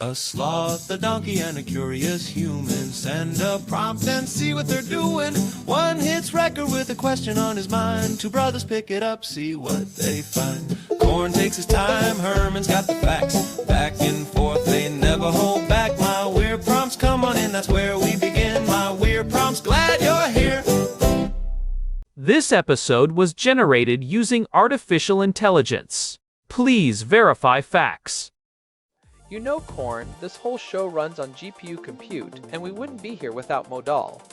A sloth, a donkey, and a curious human. Send a prompt and see what they're doing. One hits record with a question on his mind. Two brothers pick it up, see what they find. Corn takes his time, Herman's got the facts. Back and forth, they never hold back. My weird prompts, come on in, that's where we begin. My weird prompts, glad you're here. This episode was generated using artificial intelligence. Please verify facts. You know, Corn, this whole show runs on GPU compute, and we wouldn't be here without Modal.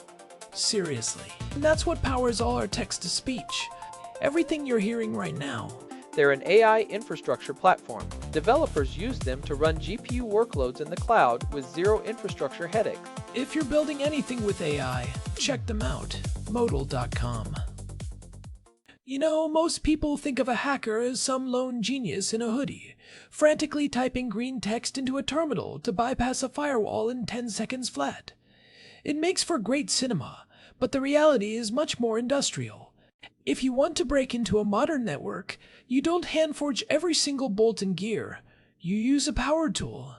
Seriously. And that's what powers all our text-to-speech. Everything you're hearing right now. They're an AI infrastructure platform. Developers use them to run GPU workloads in the cloud with zero infrastructure headaches. If you're building anything with AI, check them out. Modal.com. You know, most people think of a hacker as some lone genius in a hoodie, frantically typing green text into a terminal to bypass a firewall in 10 seconds flat. It makes for great cinema, but the reality is much more industrial. If you want to break into a modern network, you don't hand-forge every single bolt and gear. You use a power tool.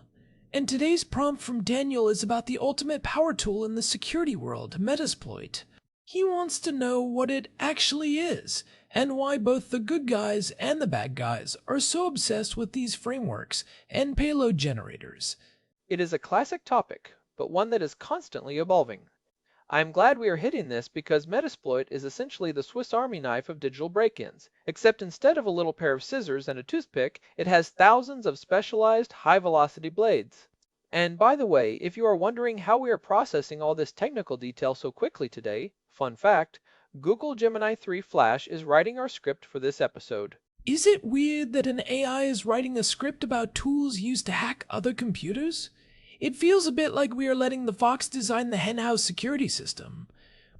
And today's prompt from Daniel is about the ultimate power tool in the security world, Metasploit. He wants to know what it actually is, and why both the good guys and the bad guys are so obsessed with these frameworks and payload generators. It is a classic topic, but one that is constantly evolving. I am glad we are hitting this because Metasploit is essentially the Swiss Army knife of digital break-ins, except instead of a little pair of scissors and a toothpick, it has thousands of specialized high-velocity blades. And by the way, if you are wondering how we are processing all this technical detail so quickly today, fun fact, Google Gemini 3 Flash is writing our script for this episode. Is it weird that an AI is writing a script about tools used to hack other computers? It feels a bit like we are letting the fox design the henhouse security system.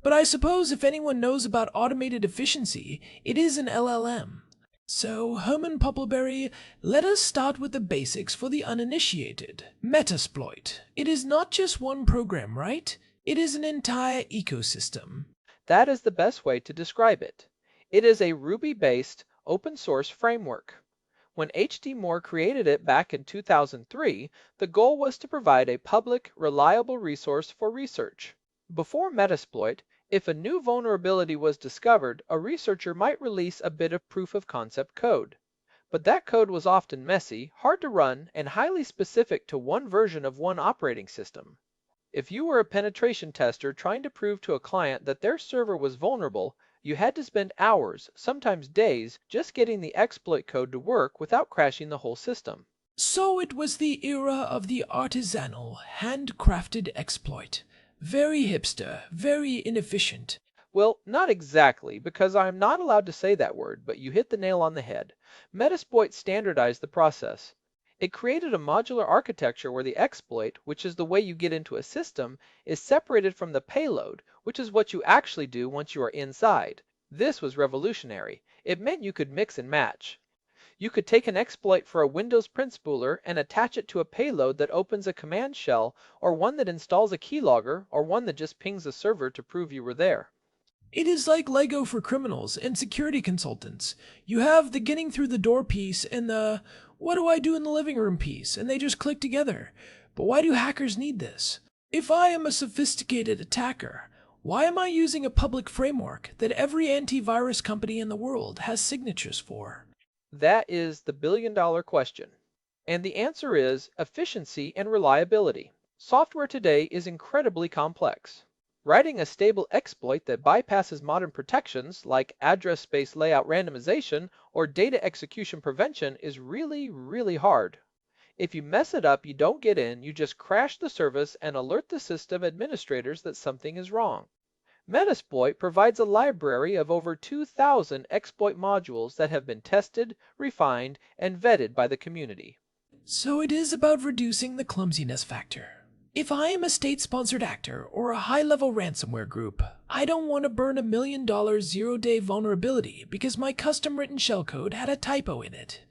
But I suppose if anyone knows about automated efficiency, it is an LLM. So, Herman Puppleberry, let us start with the basics for the uninitiated. Metasploit. It is not just one program, right? It is an entire ecosystem. That is the best way to describe it. It is a Ruby-based, open-source framework. When H.D. Moore created it back in 2003, the goal was to provide a public, reliable resource for research. Before Metasploit, if a new vulnerability was discovered, a researcher might release a bit of proof-of-concept code. But that code was often messy, hard to run, and highly specific to one version of one operating system. If you were a penetration tester trying to prove to a client that their server was vulnerable, you had to spend hours, sometimes days, just getting the exploit code to work without crashing the whole system. So it was the era of the artisanal, handcrafted exploit. Very hipster, very inefficient. Well, not exactly, because I'm not allowed to say that word, but you hit the nail on the head. Metasploit standardized the process. It created a modular architecture where the exploit, which is the way you get into a system, is separated from the payload, which is what you actually do once you are inside. This was revolutionary. It meant you could mix and match. You could take an exploit for a Windows print spooler and attach it to a payload that opens a command shell, or one that installs a keylogger, or one that just pings a server to prove you were there. It is like Lego for criminals and security consultants. You have the getting through the door piece and the what do I do in the living room piece, and they just click together. But why do hackers need this? If I am a sophisticated attacker, why am I using a public framework that every antivirus company in the world has signatures for? That is the billion-dollar question. And the answer is efficiency and reliability. Software today is incredibly complex. Writing a stable exploit that bypasses modern protections like address space layout randomization or data execution prevention is really, really hard. If you mess it up, you don't get in, you just crash the service and alert the system administrators that something is wrong. Metasploit provides a library of over 2,000 exploit modules that have been tested, refined, and vetted by the community. So it is about reducing the clumsiness factor. If I am a state-sponsored actor or a high-level ransomware group, I don't want to burn $1 million zero-day vulnerability because my custom-written shellcode had a typo in it.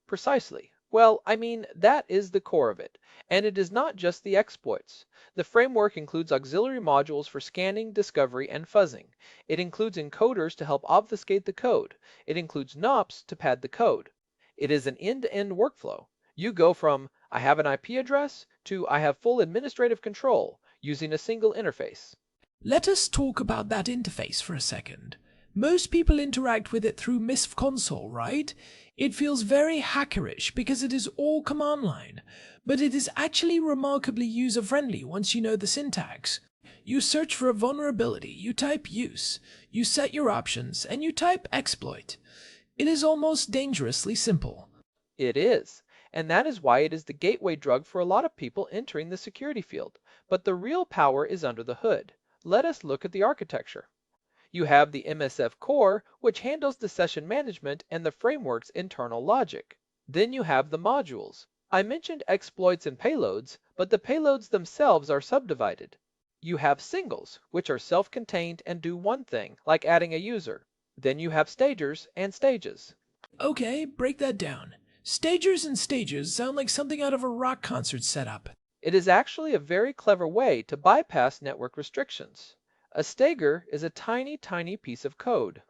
Precisely. Well, I mean, that is the core of it. And it is not just the exploits. The framework includes auxiliary modules for scanning, discovery, and fuzzing. It includes encoders to help obfuscate the code. It includes NOPs to pad the code. It is an end-to-end workflow. You go from, I have an IP address, to I have full administrative control using a single interface. Let us talk about that interface for a second. Most people interact with it through MISF console, right? It feels very hackerish because it is all command line, but it is actually remarkably user-friendly once you know the syntax. You search for a vulnerability, you type use, you set your options, and you type exploit. It is almost dangerously simple. It is, and that is why it is the gateway drug for a lot of people entering the security field. But the real power is under the hood. Let us look at the architecture. You have the MSF core, which handles the session management and the framework's internal logic. Then you have the modules. I mentioned exploits and payloads, but the payloads themselves are subdivided. You have singles, which are self-contained and do one thing, like adding a user. Then you have stagers and stages. Okay, break that down. Stagers and stages sound like something out of a rock concert setup. It is actually a very clever way to bypass network restrictions. A stager is a tiny piece of code.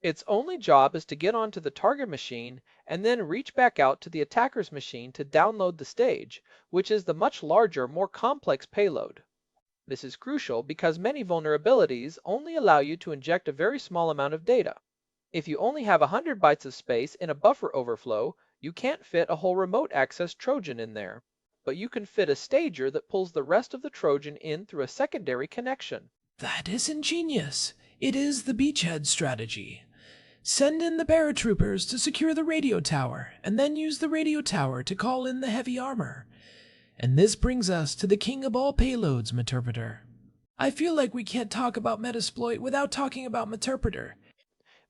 Its only job is to get onto the target machine and then reach back out to the attacker's machine to download the stage, which is the much larger, more complex payload. This is crucial because many vulnerabilities only allow you to inject a very small amount of data. If you only have 100 bytes of space in a buffer overflow, you can't fit a whole remote access Trojan in there. But you can fit a stager that pulls the rest of the Trojan in through a secondary connection. That is ingenious. It is the beachhead strategy. Send in the paratroopers to secure the radio tower, and then use the radio tower to call in the heavy armor. And this brings us to the king of all payloads, Meterpreter. I feel like we can't talk about Metasploit without talking about Meterpreter.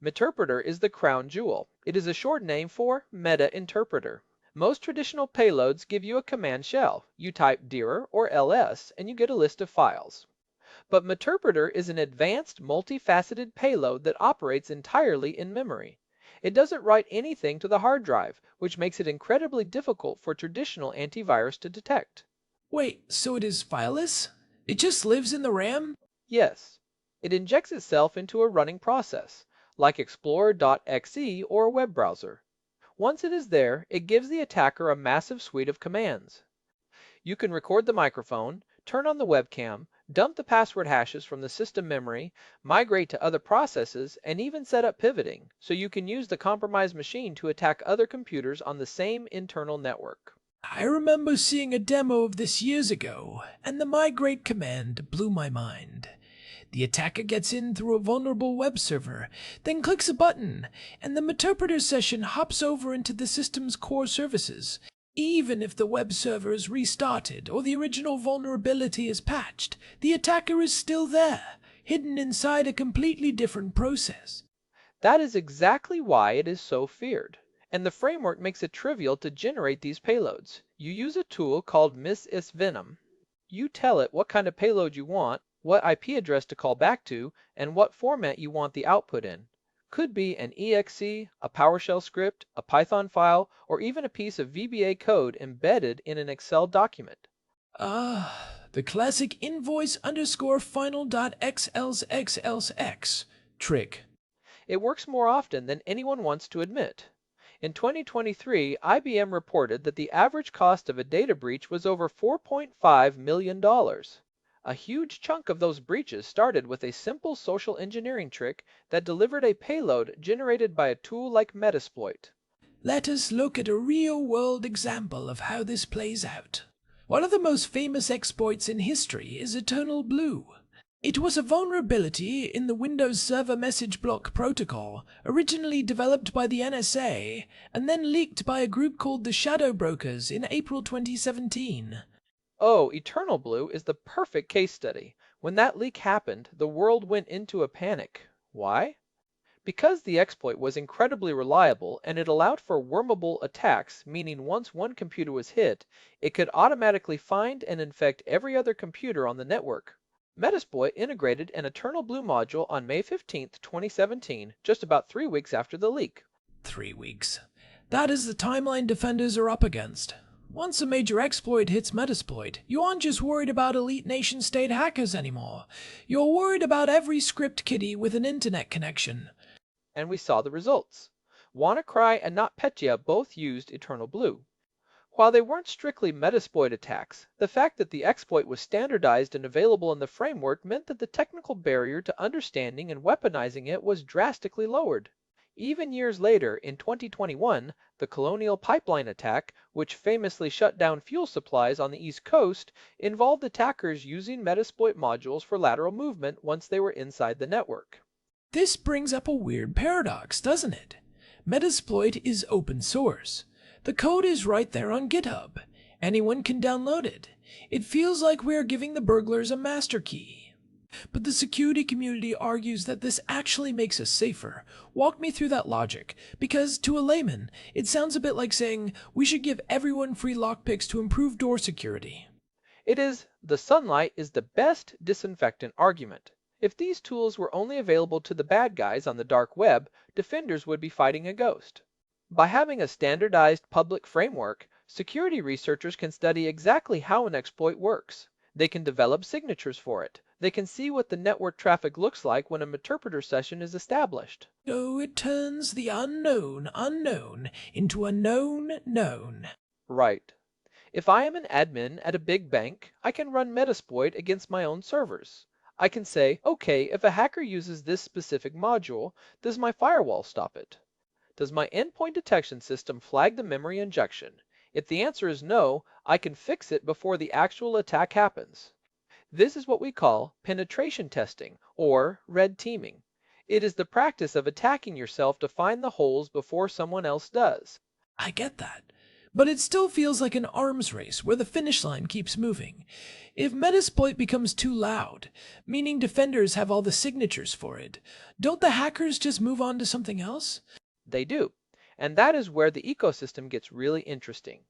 Meterpreter is the crown jewel. It is a short name for Meta-Interpreter. Most traditional payloads give you a command shell. You type dir or ls and you get a list of files. But Meterpreter is an advanced, multifaceted payload that operates entirely in memory. It doesn't write anything to the hard drive, which makes it incredibly difficult for traditional antivirus to detect. Wait, so it is fileless? It just lives in the RAM? Yes, it injects itself into a running process, like Explorer.exe or a web browser. Once it is there, it gives the attacker a massive suite of commands. You can record the microphone, turn on the webcam, dump the password hashes from the system memory, migrate to other processes, and even set up pivoting, so you can use the compromised machine to attack other computers on the same internal network. I remember seeing a demo of this years ago, and the migrate command blew my mind. The attacker gets in through a vulnerable web server, then clicks a button, and the Meterpreter session hops over into the system's core services. Even if the web server is restarted or the original vulnerability is patched, the attacker is still there, hidden inside a completely different process. That is exactly why it is so feared. And the framework makes it trivial to generate these payloads. You use a tool called misisvenom. You tell it what kind of payload you want, what IP address to call back to, and what format you want the output in. Could be an exe, a PowerShell script, a Python file, or even a piece of VBA code embedded in an Excel document. The classic invoice_final.xlsxlsx trick. It works more often than anyone wants to admit. In 2023, IBM reported that the average cost of a data breach was over $4.5 million. A huge chunk of those breaches started with a simple social engineering trick that delivered a payload generated by a tool like Metasploit. Let us look at a real-world example of how this plays out. One of the most famous exploits in history is EternalBlue. It was a vulnerability in the Windows Server Message Block Protocol, originally developed by the NSA, and then leaked by a group called the Shadow Brokers in April 2017. Oh, EternalBlue is the perfect case study. When that leak happened, the world went into a panic. Why? Because the exploit was incredibly reliable and it allowed for wormable attacks, meaning once one computer was hit, it could automatically find and infect every other computer on the network. Metasploit integrated an EternalBlue module on May 15, 2017, just about 3 weeks after the leak. 3 weeks. That is the timeline defenders are up against. Once a major exploit hits Metasploit, you aren't just worried about elite nation-state hackers anymore. You're worried about every script kiddie with an internet connection. And we saw the results. WannaCry and NotPetya both used EternalBlue. While they weren't strictly Metasploit attacks, the fact that the exploit was standardized and available in the framework meant that the technical barrier to understanding and weaponizing it was drastically lowered. Even years later, in 2021, the Colonial Pipeline attack, which famously shut down fuel supplies on the East Coast, involved attackers using Metasploit modules for lateral movement once they were inside the network. This brings up a weird paradox, doesn't it? Metasploit is open source. The code is right there on GitHub. Anyone can download it. It feels like we are giving the burglars a master key. But the security community argues that this actually makes us safer. Walk me through that logic, because to a layman, it sounds a bit like saying we should give everyone free lockpicks to improve door security. It is the sunlight is the best disinfectant argument. If these tools were only available to the bad guys on the dark web, defenders would be fighting a ghost. By having a standardized public framework, security researchers can study exactly how an exploit works. They can develop signatures for it. They can see what the network traffic looks like when a Meterpreter session is established. So it turns the unknown into a known. Right. If I am an admin at a big bank, I can run Metasploit against my own servers. I can say, okay, if a hacker uses this specific module, does my firewall stop it? Does my endpoint detection system flag the memory injection? If the answer is no, I can fix it before the actual attack happens. This is what we call penetration testing, or red teaming. It is the practice of attacking yourself to find the holes before someone else does. I get that. But it still feels like an arms race where the finish line keeps moving. If Metasploit becomes too loud, meaning defenders have all the signatures for it, don't the hackers just move on to something else? They do, and that is where the ecosystem gets really interesting.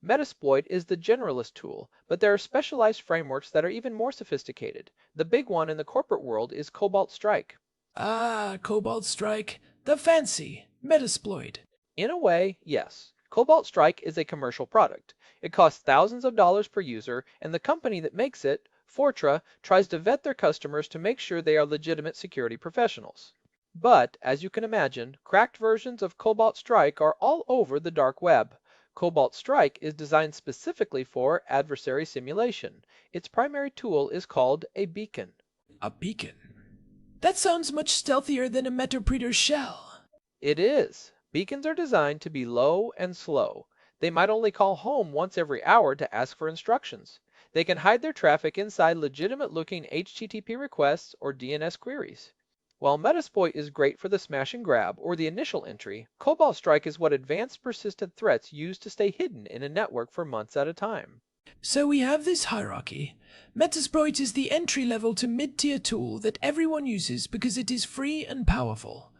Metasploit is the generalist tool, but there are specialized frameworks that are even more sophisticated. The big one in the corporate world is Cobalt Strike. Ah, Cobalt Strike, the fancy Metasploit. In a way, yes. Cobalt Strike is a commercial product. It costs thousands of dollars per user, and the company that makes it, Fortra, tries to vet their customers to make sure they are legitimate security professionals. But, as you can imagine, cracked versions of Cobalt Strike are all over the dark web. Cobalt Strike is designed specifically for adversary simulation. Its primary tool is called a beacon. A beacon? That sounds much stealthier than a Meterpreter shell. It is. Beacons are designed to be low and slow. They might only call home once every hour to ask for instructions. They can hide their traffic inside legitimate-looking HTTP requests or DNS queries. While Metasploit is great for the smash and grab or the initial entry, Cobalt Strike is what advanced persistent threats use to stay hidden in a network for months at a time. So we have this hierarchy. Metasploit is the entry-level to mid-tier tool that everyone uses because it is free and powerful.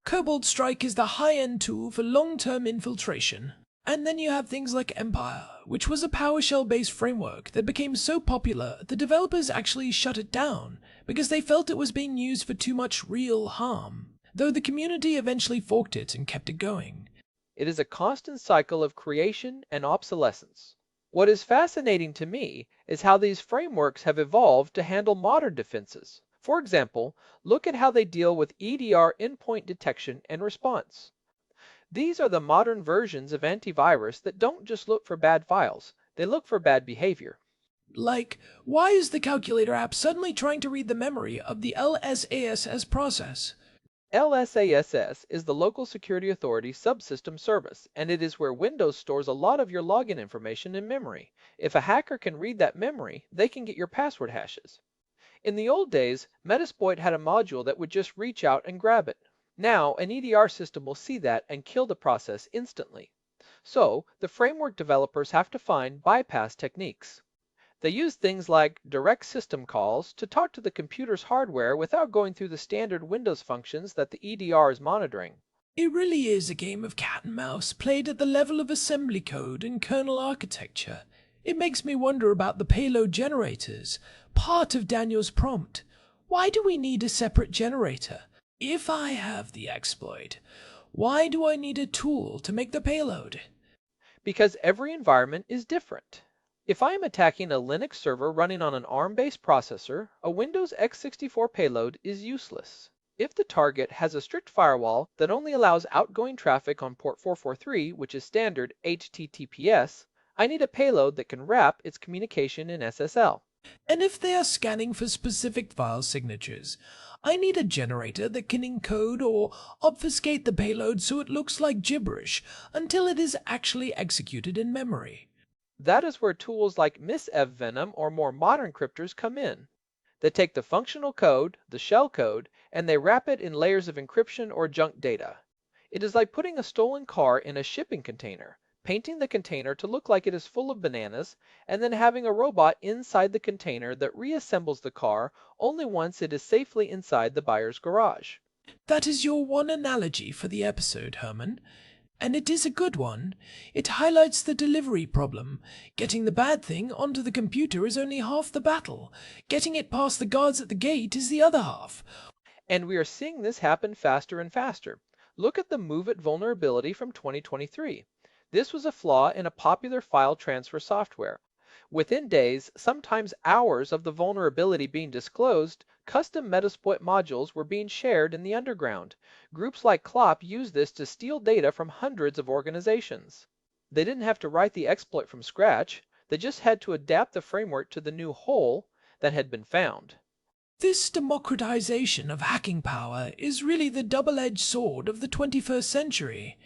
Cobalt Strike is the high-end tool for long-term infiltration. And then you have things like Empire, which was a PowerShell-based framework that became so popular the developers actually shut it down because they felt it was being used for too much real harm, though the community eventually forked it and kept it going. It is a constant cycle of creation and obsolescence. What is fascinating to me is how these frameworks have evolved to handle modern defenses. For example, look at how they deal with EDR endpoint detection and response. These are the modern versions of antivirus that don't just look for bad files, they look for bad behavior. Like, why is the calculator app suddenly trying to read the memory of the LSASS process? LSASS is the Local Security Authority subsystem service, and it is where Windows stores a lot of your login information in memory. If a hacker can read that memory, they can get your password hashes. In the old days, Metasploit had a module that would just reach out and grab it. Now, an EDR system will see that and kill the process instantly. So, the framework developers have to find bypass techniques. They use things like direct system calls to talk to the computer's hardware without going through the standard Windows functions that the EDR is monitoring. It really is a game of cat and mouse played at the level of assembly code and kernel architecture. It makes me wonder about the payload generators, part of Daniel's prompt. Why do we need a separate generator? If I have the exploit, why do I need a tool to make the payload? Because every environment is different. If I am attacking a Linux server running on an ARM-based processor, a Windows x64 payload is useless. If the target has a strict firewall that only allows outgoing traffic on port 443, which is standard HTTPS, I need a payload that can wrap its communication in SSL. And if they are scanning for specific file signatures, I need a generator that can encode or obfuscate the payload so it looks like gibberish until it is actually executed in memory. That is where tools like misevvenom or more modern cryptors come in. They take the functional code, the shell code, and they wrap it in layers of encryption or junk data. It is like putting a stolen car in a shipping container, painting the container to look like it is full of bananas, and then having a robot inside the container that reassembles the car only once it is safely inside the buyer's garage. That is your one analogy for the episode, Herman. And it is a good one. It highlights the delivery problem. Getting the bad thing onto the computer is only half the battle. Getting it past the guards at the gate is the other half. And we are seeing this happen faster and faster. Look at the MoveIt vulnerability from 2023. This was a flaw in a popular file transfer software. Within days, sometimes hours of the vulnerability being disclosed, custom Metasploit modules were being shared in the underground. Groups like Clop used this to steal data from hundreds of organizations. They didn't have to write the exploit from scratch. They just had to adapt the framework to the new hole that had been found. This democratization of hacking power is really the double-edged sword of the 21st century.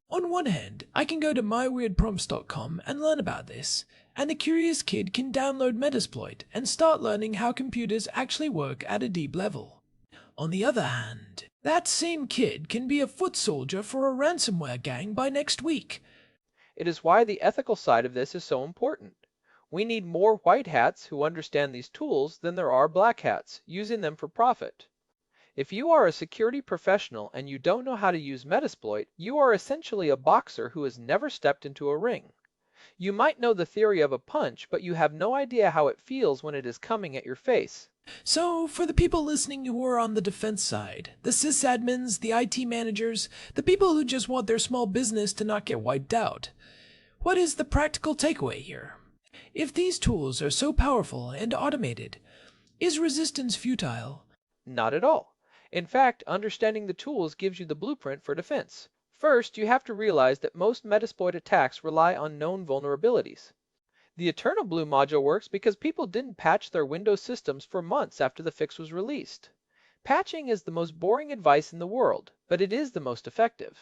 On one hand, I can go to myweirdprompts.com and learn about this, and a curious kid can download Metasploit and start learning how computers actually work at a deep level. On the other hand, that same kid can be a foot soldier for a ransomware gang by next week. It is why the ethical side of this is so important. We need more white hats who understand these tools than there are black hats, using them for profit. If you are a security professional and you don't know how to use Metasploit, you are essentially a boxer who has never stepped into a ring. You might know the theory of a punch, but you have no idea how it feels when it is coming at your face. So, for the people listening who are on the defense side, the sysadmins, the IT managers, the people who just want their small business to not get wiped out, what is the practical takeaway here? If these tools are so powerful and automated, is resistance futile? Not at all. In fact, understanding the tools gives you the blueprint for defense. First, you have to realize that most Metasploit attacks rely on known vulnerabilities. The EternalBlue module works because people didn't patch their Windows systems for months after the fix was released. Patching is the most boring advice in the world, but it is the most effective.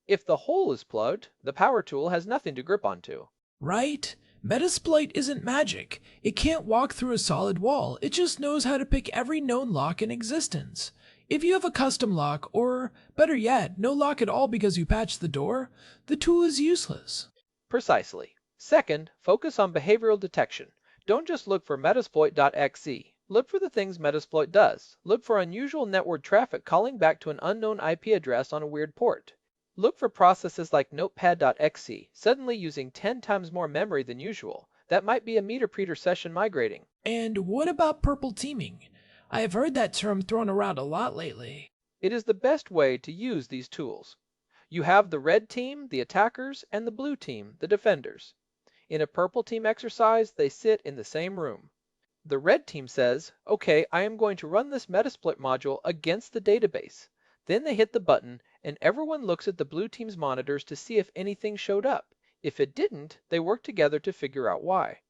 If the hole is plugged, the power tool has nothing to grip onto. Right? Metasploit isn't magic. It can't walk through a solid wall. It just knows how to pick every known lock in existence. If you have a custom lock, or better yet, no lock at all because you patched the door, the tool is useless. Precisely. Second, focus on behavioral detection. Don't just look for Metasploit.exe. Look for the things Metasploit does. Look for unusual network traffic calling back to an unknown IP address on a weird port. Look for processes like Notepad.exe, suddenly using 10 times more memory than usual. That might be a Meterpreter session migrating. And what about purple teaming? I have heard that term thrown around a lot lately. It is the best way to use these tools. You have the red team, the attackers, and the blue team, the defenders. In a purple team exercise, they sit in the same room. The red team says, okay, I am going to run this Metasploit module against the database. Then they hit the button, and everyone looks at the blue team's monitors to see if anything showed up. If it didn't, they work together to figure out why.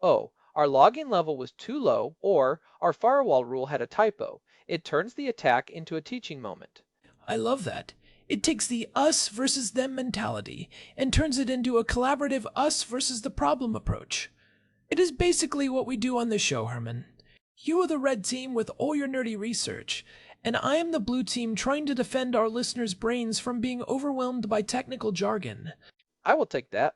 Oh, our logging level was too low, or our firewall rule had a typo. It turns the attack into a teaching moment. I love that. It takes the us versus them mentality and turns it into a collaborative us versus the problem approach. It is basically what we do on this show, Herman. You are the red team with all your nerdy research, and I am the blue team trying to defend our listeners' brains from being overwhelmed by technical jargon. I will take that.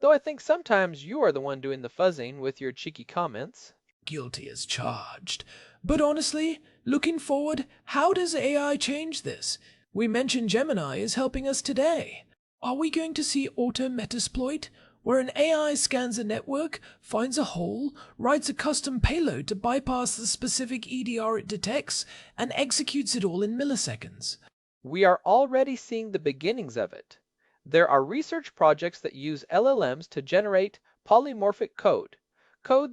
Though I think sometimes you are the one doing the fuzzing with your cheeky comments. Guilty as charged. But honestly, looking forward, how does AI change this? We mentioned Gemini is helping us today. Are we going to see auto-metasploit, where an AI scans a network, finds a hole, writes a custom payload to bypass the specific EDR it detects, and executes it all in milliseconds? We are already seeing the beginnings of it. There are research projects that use LLMs to generate polymorphic code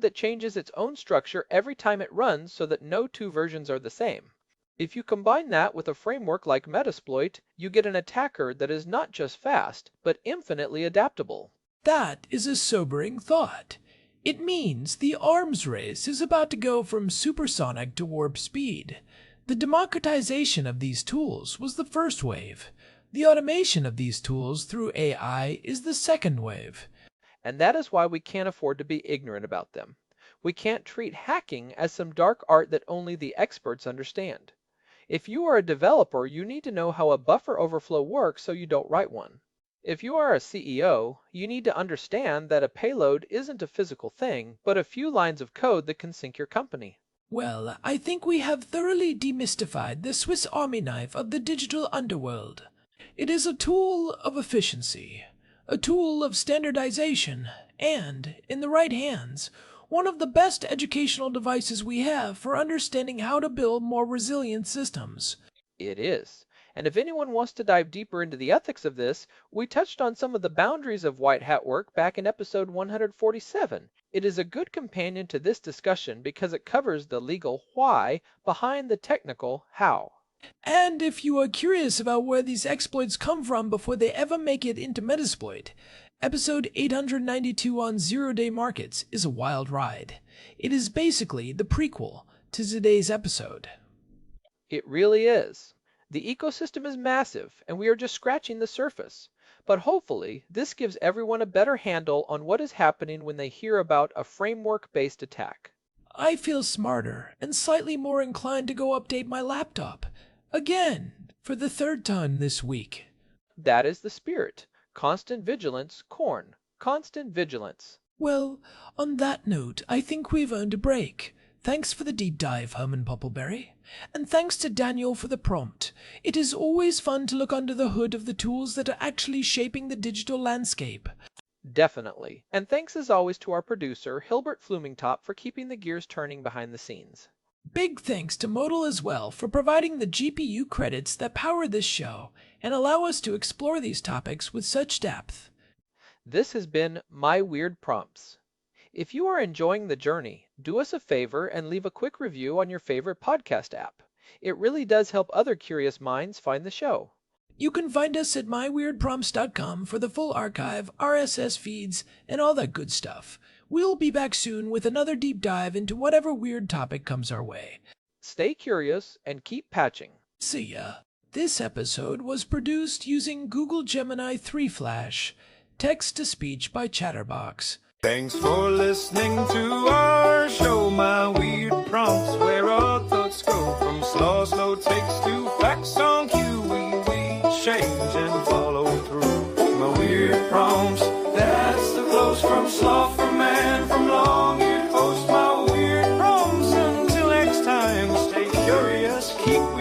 that changes its own structure every time it runs so that no two versions are the same. If you combine that with a framework like Metasploit, you get an attacker that is not just fast, but infinitely adaptable. That is a sobering thought. It means the arms race is about to go from supersonic to warp speed. The democratization of these tools was the first wave. The automation of these tools through AI is the second wave. And that is why we can't afford to be ignorant about them. We can't treat hacking as some dark art that only the experts understand. If you are a developer, you need to know how a buffer overflow works so you don't write one. If you are a CEO, you need to understand that a payload isn't a physical thing, but a few lines of code that can sink your company. Well, I think we have thoroughly demystified the Swiss Army knife of the digital underworld. It is a tool of efficiency, a tool of standardization, and, in the right hands, one of the best educational devices we have for understanding how to build more resilient systems. It is. And if anyone wants to dive deeper into the ethics of this, we touched on some of the boundaries of white hat work back in episode 147. It is a good companion to this discussion because it covers the legal why behind the technical how. And if you are curious about where these exploits come from before they ever make it into Metasploit, episode 892 on zero-day markets is a wild ride. It is basically the prequel to today's episode. It really is. The ecosystem is massive, and we are just scratching the surface. But hopefully, this gives everyone a better handle on what is happening when they hear about a framework-based attack. I feel smarter and slightly more inclined to go update my laptop. Again, for the third time this week. That is the spirit. Constant vigilance, corn. Constant vigilance. Well, on that note, I think we've earned a break. Thanks for the deep dive, Herman Poppleberry. And thanks to Daniel for the prompt. It is always fun to look under the hood of the tools that are actually shaping the digital landscape. Definitely. And thanks as always to our producer, Hilbert Flumingtop, for keeping the gears turning behind the scenes. Big thanks to Modal as well for providing the GPU credits that power this show and allow us to explore these topics with such depth. This has been My Weird Prompts. If you are enjoying the journey, do us a favor and leave a quick review on your favorite podcast app. It really does help other curious minds find the show. You can find us at myweirdprompts.com for the full archive, RSS feeds, and all that good stuff. We'll be back soon with another deep dive into whatever weird topic comes our way. Stay curious and keep patching. See ya. This episode was produced using Google Gemini 3 Flash. Text-to-speech by Chatterbox. Thanks for listening to our show, My Weird Prompts, where our thoughts go from slow takes to facts on cue. We change and follow through. My Weird Prompts, that's the close from sloth, from man, from long-eared host. My Weird Prompts, until next time, stay curious, keep